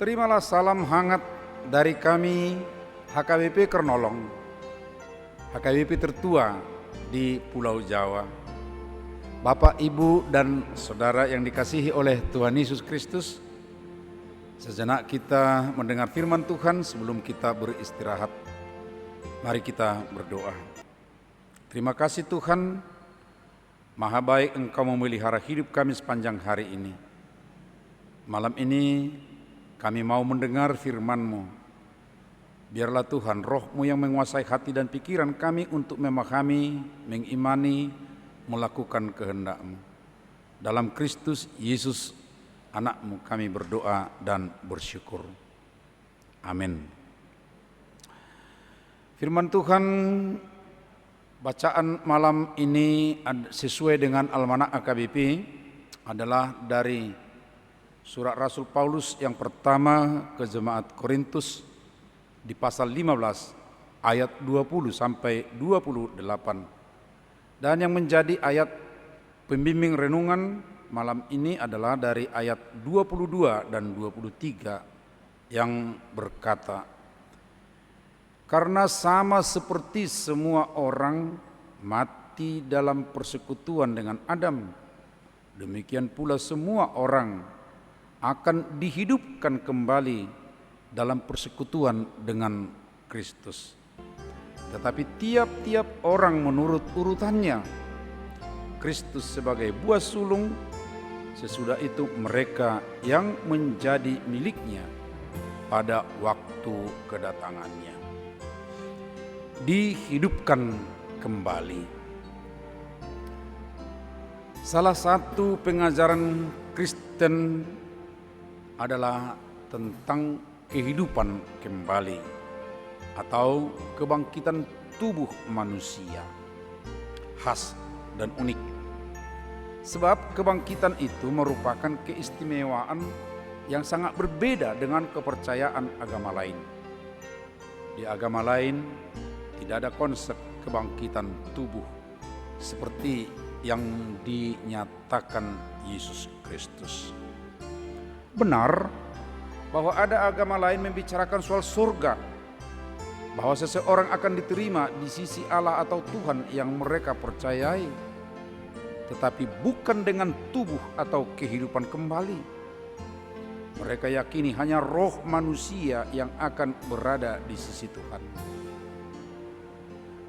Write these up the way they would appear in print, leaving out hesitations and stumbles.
Terimalah salam hangat dari kami HKBP Kernolong, HKBP tertua di Pulau Jawa. Bapak, Ibu, dan Saudara yang dikasihi oleh Tuhan Yesus Kristus, sejenak kita mendengar firman Tuhan sebelum kita beristirahat. Mari kita berdoa. Terima kasih Tuhan, Maha baik Engkau memelihara hidup kami sepanjang hari ini. Malam ini kami mau mendengar firman-Mu. Biarlah Tuhan, Roh-Mu yang menguasai hati dan pikiran kami untuk memahami, mengimani, melakukan kehendak-Mu. Dalam Kristus Yesus, Anak-Mu, kami berdoa dan bersyukur. Amin. Firman Tuhan bacaan malam ini sesuai dengan Almanak HKBP adalah dari Surat Rasul Paulus yang pertama ke Jemaat Korintus di pasal 15 ayat 20 sampai 28. Dan yang menjadi ayat pembimbing renungan malam ini adalah dari ayat 22 dan 23 yang berkata, "Karena sama seperti semua orang mati dalam persekutuan dengan Adam, demikian pula semua orang akan dihidupkan kembali dalam persekutuan dengan Kristus. Tetapi tiap-tiap orang menurut urutannya, Kristus sebagai buah sulung, sesudah itu mereka yang menjadi miliknya pada waktu kedatangannya." Dihidupkan kembali. Salah satu pengajaran Kristen adalah tentang kehidupan kembali atau kebangkitan tubuh manusia, khas dan unik. Sebab kebangkitan itu merupakan keistimewaan yang sangat berbeda dengan kepercayaan agama lain. Di agama lain tidak ada konsep kebangkitan tubuh seperti yang dinyatakan Yesus Kristus. Benar bahwa ada agama lain membicarakan soal surga, bahwa seseorang akan diterima di sisi Allah atau Tuhan yang mereka percayai, tetapi bukan dengan tubuh atau kehidupan kembali. Mereka yakini hanya roh manusia yang akan berada di sisi Tuhan.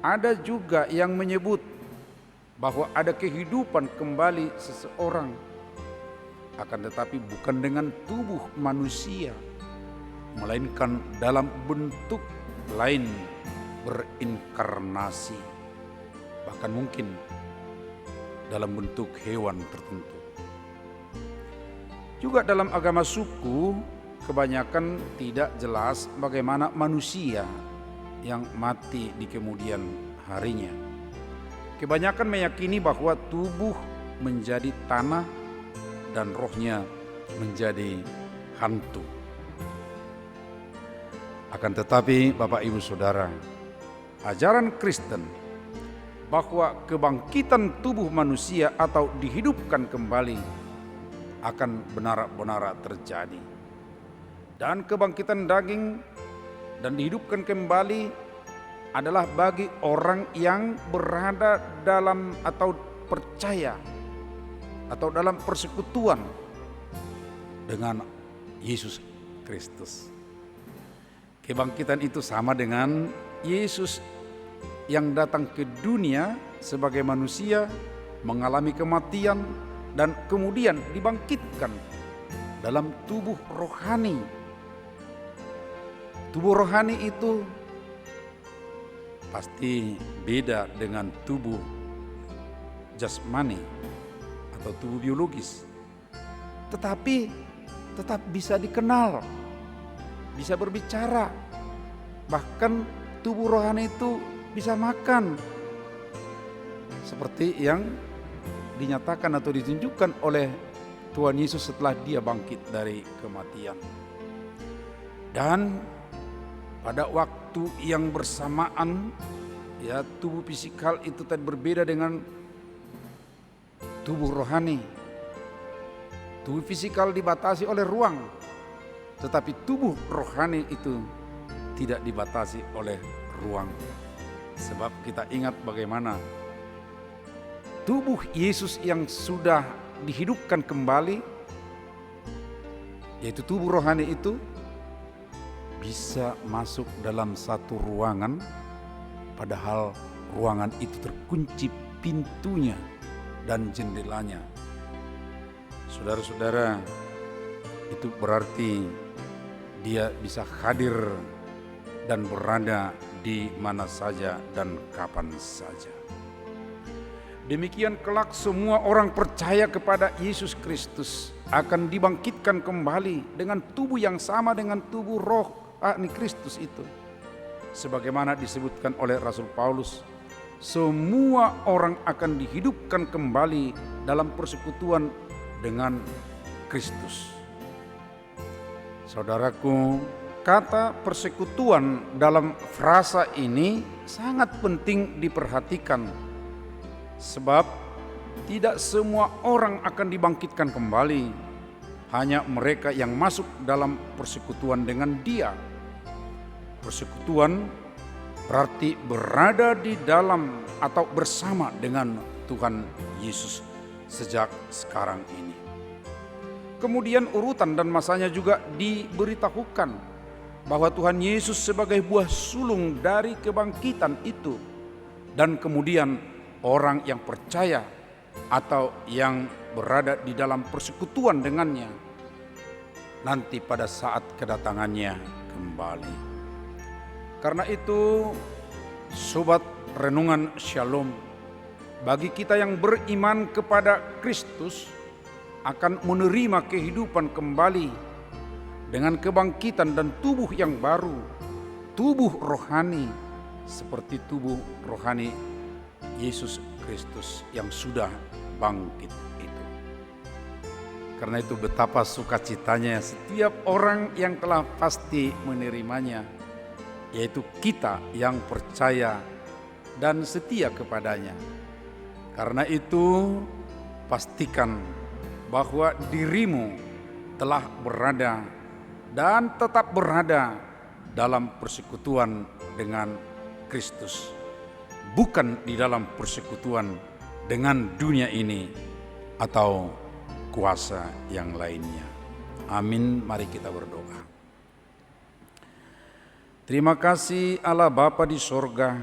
Ada juga yang menyebut bahwa ada kehidupan kembali seseorang, akan tetapi bukan dengan tubuh manusia, melainkan dalam bentuk lain, berinkarnasi, bahkan mungkin dalam bentuk hewan tertentu. Juga dalam agama suku, kebanyakan tidak jelas bagaimana manusia yang mati di kemudian harinya. Kebanyakan meyakini bahwa tubuh menjadi tanah dan rohnya menjadi hantu. Akan tetapi Bapak Ibu Saudara, ajaran Kristen bahwa kebangkitan tubuh manusia atau dihidupkan kembali akan benar-benar terjadi. Dan kebangkitan daging dan dihidupkan kembali adalah bagi orang yang berada dalam atau percaya atau dalam persekutuan dengan Yesus Kristus. Kebangkitan itu sama dengan Yesus yang datang ke dunia sebagai manusia, mengalami kematian, dan kemudian dibangkitkan dalam tubuh rohani. Tubuh rohani itu pasti beda dengan tubuh jasmani atau tubuh biologis, tetapi tetap bisa dikenal, bisa berbicara, bahkan tubuh rohani itu bisa makan, seperti yang dinyatakan atau ditunjukkan oleh Tuhan Yesus setelah dia bangkit dari kematian. Dan pada waktu yang bersamaan, ya, tubuh fisikal itu tadi berbeda dengan tubuh rohani. Tubuh fisikal dibatasi oleh ruang, Tetapi tubuh rohani itu tidak dibatasi oleh ruang. Sebab kita ingat bagaimana tubuh Yesus yang sudah dihidupkan kembali, yaitu tubuh rohani itu, bisa masuk dalam satu ruangan, padahal ruangan itu terkunci pintunya dan jendelanya. Saudara-saudara, itu berarti dia bisa hadir dan berada di mana saja dan kapan saja. Demikian kelak semua orang percaya kepada Yesus Kristus akan dibangkitkan kembali dengan tubuh yang sama dengan tubuh rohani Kristus itu. Sebagaimana disebutkan oleh Rasul Paulus, semua orang akan dihidupkan kembali dalam persekutuan dengan Kristus. Saudaraku, kata persekutuan dalam frasa ini sangat penting diperhatikan, sebab tidak semua orang akan dibangkitkan kembali, hanya mereka yang masuk dalam persekutuan dengan Dia. Persekutuan berarti berada di dalam atau bersama dengan Tuhan Yesus sejak sekarang ini. Kemudian urutan dan masanya juga diberitahukan bahwa Tuhan Yesus sebagai buah sulung dari kebangkitan itu, dan kemudian orang yang percaya atau yang berada di dalam persekutuan dengannya nanti pada saat kedatangannya kembali. Karena itu, sobat renungan Shalom, bagi kita yang beriman kepada Kristus akan menerima kehidupan kembali dengan kebangkitan dan tubuh yang baru, tubuh rohani seperti tubuh rohani Yesus Kristus yang sudah bangkit itu. Karena itu betapa sukacitanya setiap orang yang telah pasti menerimanya, yaitu kita yang percaya dan setia kepadanya. Karena itu pastikan bahwa dirimu telah berada dan tetap berada dalam persekutuan dengan Kristus, bukan di dalam persekutuan dengan dunia ini atau kuasa yang lainnya. Amin. Mari kita berdoa. Terima kasih Allah Bapa di sorga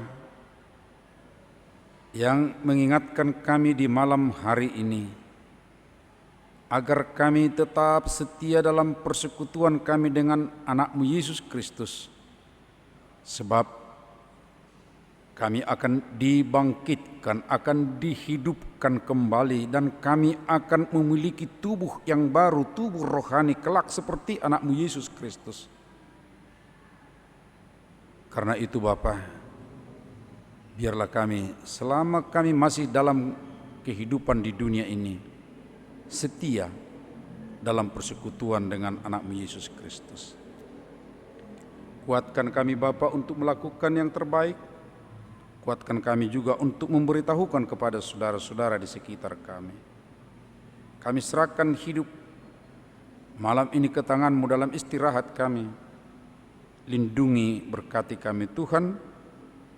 yang mengingatkan kami di malam hari ini, agar kami tetap setia dalam persekutuan kami dengan anak-Mu Yesus Kristus. Sebab kami akan dibangkitkan, akan dihidupkan kembali, dan kami akan memiliki tubuh yang baru, tubuh rohani kelak seperti anak-Mu Yesus Kristus. Karena itu Bapa, biarlah kami selama kami masih dalam kehidupan di dunia ini setia dalam persekutuan dengan anak-Mu Yesus Kristus. Kuatkan kami Bapa untuk melakukan yang terbaik. Kuatkan kami juga untuk memberitahukan kepada saudara-saudara di sekitar kami. Kami serahkan hidup malam ini ke tangan-Mu dalam istirahat kami. Lindungi, berkati kami Tuhan,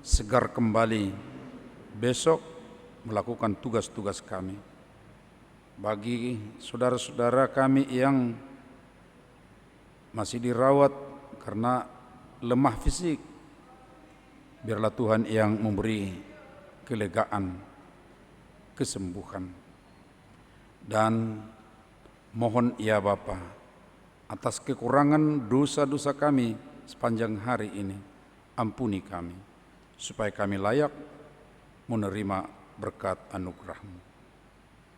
segar kembali besok melakukan tugas-tugas kami. Bagi saudara-saudara kami yang masih dirawat karena lemah fisik, biarlah Tuhan yang memberi kelegaan, kesembuhan. Dan mohon ya Bapa, atas kekurangan dosa-dosa kami sepanjang hari ini, ampuni kami, supaya kami layak menerima berkat anugerah-Mu.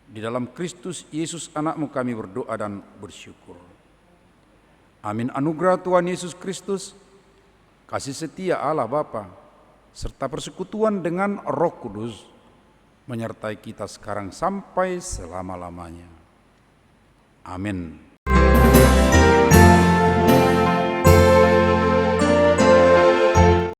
Di dalam Kristus Yesus anak-Mu kami berdoa dan bersyukur. Amin. Anugerah Tuhan Yesus Kristus, kasih setia Allah Bapa, serta persekutuan dengan Roh Kudus menyertai kita sekarang sampai selama-lamanya. Amin.